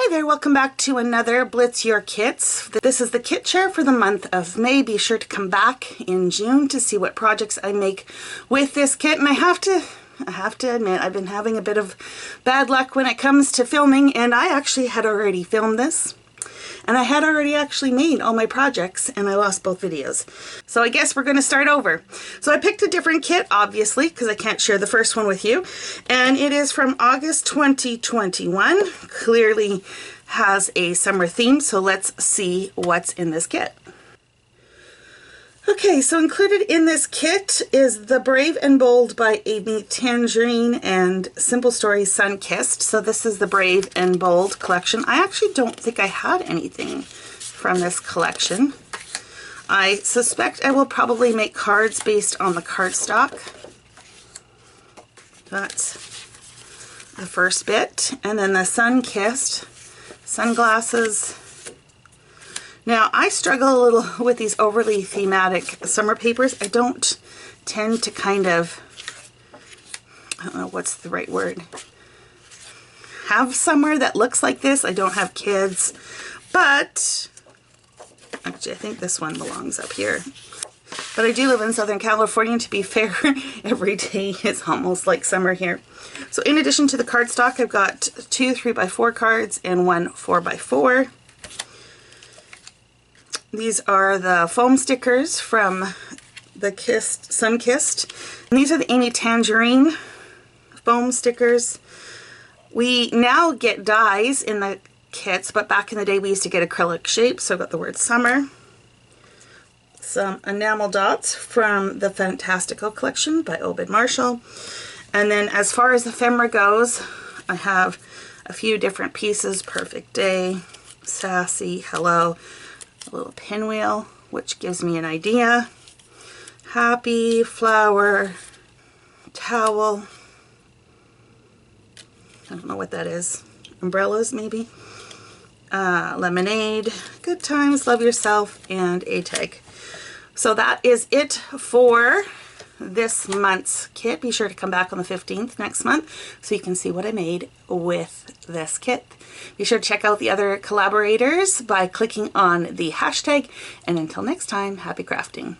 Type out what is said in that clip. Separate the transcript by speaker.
Speaker 1: Hi there, welcome back to another Blitz Your Kitz. This is the kit share for the month of May. Be sure to come back in June to see what projects I make with this kit. And I have to admit, I've been having a bit of bad luck when it comes to filming, and I actually had already filmed this. And I had already actually made all my projects, and I lost both videos. So I guess we're going to start over. So I picked a different kit, obviously, because I can't share the first one with you. And it is from August 2021. Clearly has a summer theme, so let's see what's in this kit. Okay, so included in this kit is The Brave and Bold by Amy Tangerine and Simple Stories Sun-Kissed. So this is the Brave and Bold collection. I actually don't think I had anything from this collection. I suspect I will probably make cards based on the cardstock. That's the first bit. And then the Sun-Kissed sunglasses. Now, I struggle a little with these overly thematic summer papers. I don't tend to kind of, I don't know what's the right word, have summer that looks like this. I don't have kids, but actually I think this one belongs up here. But I do live in Southern California, and to be fair, every day is almost like summer here. So in addition to the cardstock, I've got 2 3x4 cards and 1 4x4. These are the foam stickers from the Sun-Kissed. And these are the Amy Tangerine foam stickers. We now get dies in the kits, but back in the day we used to get acrylic shapes, so I've got the word summer. Some enamel dots from the Fantastical collection by Obed Marshall. And then as far as ephemera goes, I have a few different pieces. Perfect Day, Sassy, Hello, a little pinwheel, which gives me an idea. Happy, flower, towel. I don't know what that is. Umbrellas, maybe. Lemonade, good times, love yourself, and a tag. So that is it for this month's kit. Be sure to come back on the 15th next month so you can see what I made with this kit. Be sure to check out the other collaborators by clicking on the hashtag. And until next time, happy crafting.